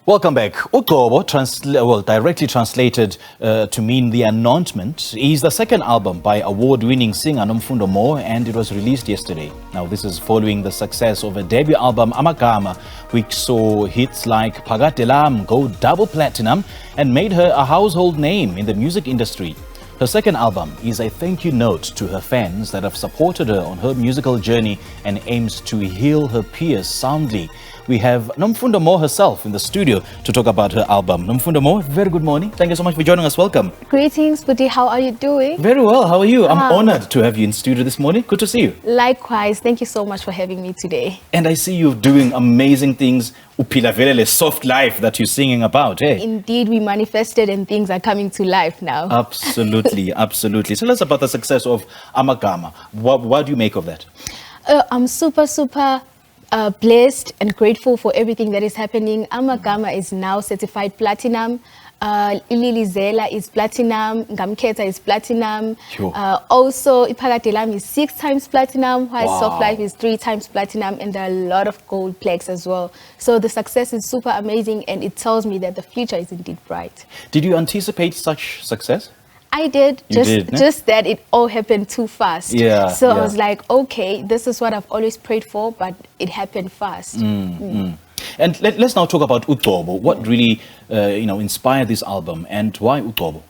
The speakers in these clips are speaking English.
Welcome back. uGcobo, directly translated to mean the Anointment, is the second album by award-winning singer Nomfundo Moh, and it was released yesterday. Now, this is following the success of a debut album, Amagama, which saw hits like Phakade Lam go double platinum and made her a household name in the music industry. Her second album is a thank you note to her fans that have supported her on her musical journey and aims to heal her peers soundly. We have Nomfundo Moh herself in the studio to talk about her album. Nomfundo Moh, very good morning. Thank you so much for joining us. Welcome. Greetings, Buti. How are you doing? Very well. How are you? I'm honored to have you in studio this morning. Good to see you. Likewise. Thank you so much for having me today. And I see you doing amazing things. Uphila velele, soft life that you're singing about. Hey. Indeed, we manifested and things are coming to life now. Absolutely, absolutely. Tell us about the success of Amagama. What do you make of that? I'm super blessed and grateful for everything that is happening. Amagama is now certified platinum. Ililizela is platinum. Ngamketa is platinum. Sure. Also, Phakade Lam is 6 times platinum, while Wow. Soft Life is 3 times platinum, and there are a lot of gold plaques as well. So the success is super amazing, and it tells me that the future is indeed bright. Did you anticipate such success? I did, just that it all happened too fast. Yeah, so yeah. I was like, okay, this is what I've always prayed for, but it happened fast. And let's now talk about uGcobo. What really, inspired this album, and why uGcobo?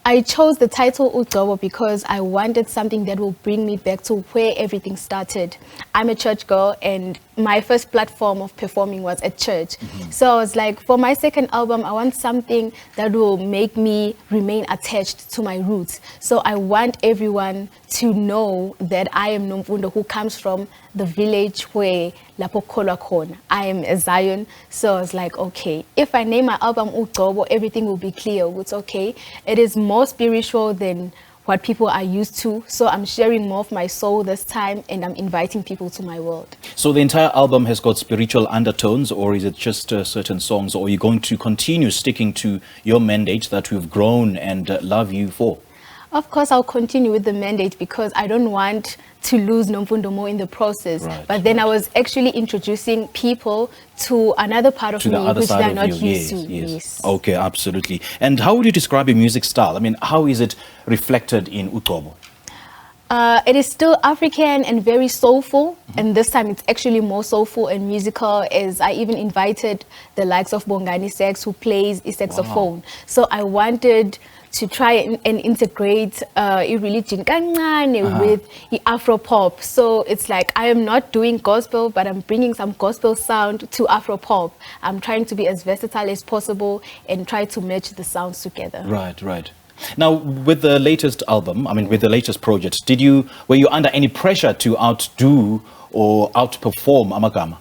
I chose the title uGcobo because I wanted something that will bring me back to where everything started. I'm a church girl, and my first platform of performing was at church. So I was like, for my second album, I want something that will make me remain attached to my roots. So I want everyone to know that I am Nomfundo, who comes from the village where Lapo Kholwa khona. I am a Zion. So I was like, okay, if I name my album uGcobo, everything will be clear. It's okay. It is more spiritual than what people are used to. So I'm sharing more of my soul this time, and I'm inviting people to my world. So the entire album has got spiritual undertones, or is it just certain songs, or are you going to continue sticking to your mandate that we've grown and love you for? Of course, I'll continue with the mandate because I don't want to lose Nomfundo Moh in the process. Right, but then I was actually introducing people to another part of To the me other which side they're of not you, used to. yes. Okay, absolutely. And how would you describe your music style? I mean, how is it reflected in uGcobo? It is still African and very soulful, and this time it's actually more soulful and musical, as I even invited the likes of Bongani Sax, who plays a saxophone. So I wanted to try and integrate religion with Afro pop. So it's like I am not doing gospel, but I'm bringing some gospel sound to Afro pop. I'm trying to be as versatile as possible and try to match the sounds together. Right, right. Now, with the latest album, with the latest project, were you under any pressure to outdo or outperform Amagama?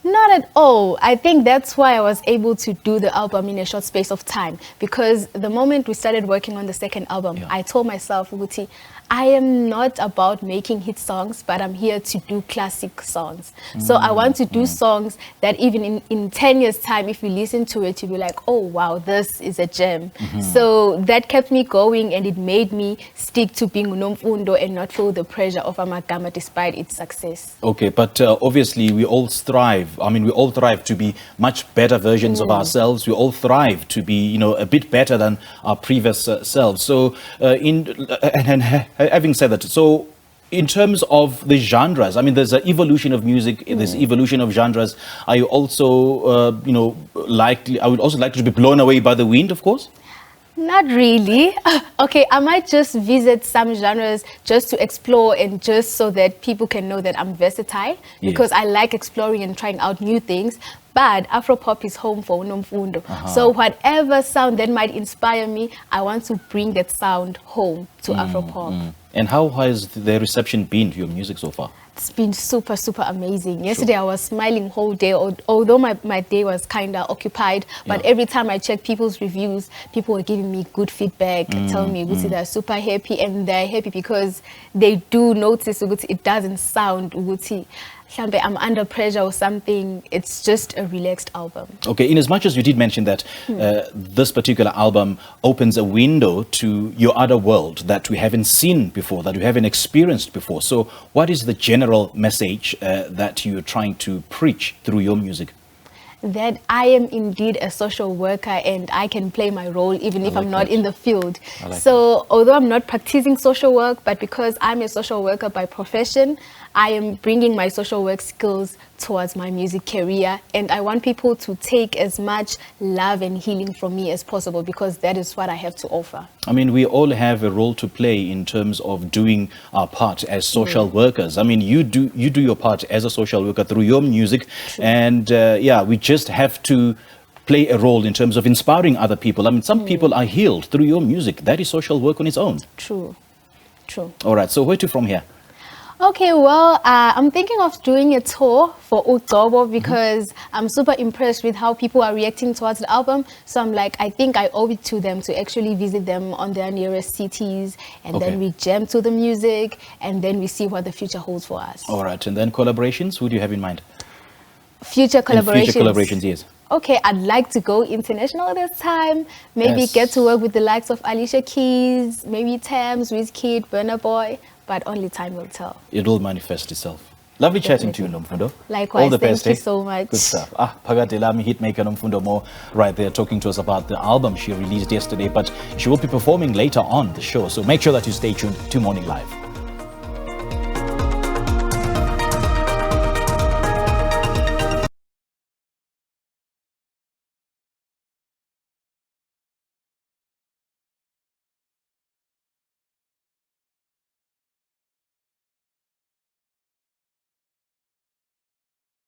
Not at all. I think that's why I was able to do the album in a short space of time, because the moment we started working on the second album, I told myself, Uguti, I am not about making hit songs, but I'm here to do classic songs. So I want to do songs that even in 10 years time, if you listen to it, you'll be like, oh wow, this is a gem. So that kept me going, and it made me stick to being Nomfundo and not feel the pressure of Amagama despite its success. Okay, but obviously we all strive. We all thrive to be much better versions of ourselves. We all thrive to be, a bit better than our previous selves. So, having said that, so in terms of the genres, there's an evolution of music, there's evolution of genres. Are you also, I would also like to be blown away by the wind, of course? Not really. Okay, I might just visit some genres just to explore and just so that people can know that I'm versatile, because I like exploring and trying out new things. But Afropop is home for Nomfundo. So whatever sound that might inspire me, I want to bring that sound home to Afropop. And how has the reception been to your music so far? It's been super amazing. Yesterday I was smiling whole day, although my day was kind of occupied, but every time I checked people's reviews, people were giving me good feedback, telling me they're super happy, and they're happy because they do notice it doesn't sound I'm under pressure or something. It's just a relaxed album. Okay, in as much as you did mention that this particular album opens a window to your other world that we haven't seen before, that we haven't experienced before. So what is the general message that you're trying to preach through your music? that I am indeed a social worker and I can play my role even if I'm not in the field. So although I'm not practicing social work, but because I'm a social worker by profession, I am bringing my social work skills towards my music career, and I want people to take as much love and healing from me as possible, because that is what I have to offer. I mean, we all have a role to play in terms of doing our part as social workers. I mean, you do your part as a social worker through your music. True. And yeah, we just have to play a role in terms of inspiring other people. I mean, some people are healed through your music. That is social work on its own. True. All right, so where to from here? Okay, well, I'm thinking of doing a tour for uGcobo because I'm super impressed with how people are reacting towards the album. So I'm like, I think I owe it to them to actually visit them on their nearest cities, and then we jam to the music, and then we see what the future holds for us. All right, and then collaborations, who do you have in mind? Future collaborations. Future collaborations, yes. Okay, I'd like to go international this time. Maybe get to work with the likes of Alicia Keys, maybe Thames, Wizkid, Burna Boy. But only time will tell. It will manifest itself. Lovely chatting to you, Nomfundo. Likewise. All the best. Thank you so much. Good stuff. Phakade Lam, hitmaker Nomfundo Moh, right there talking to us about the album she released yesterday. But she will be performing later on the show. So make sure that you stay tuned to Morning Live.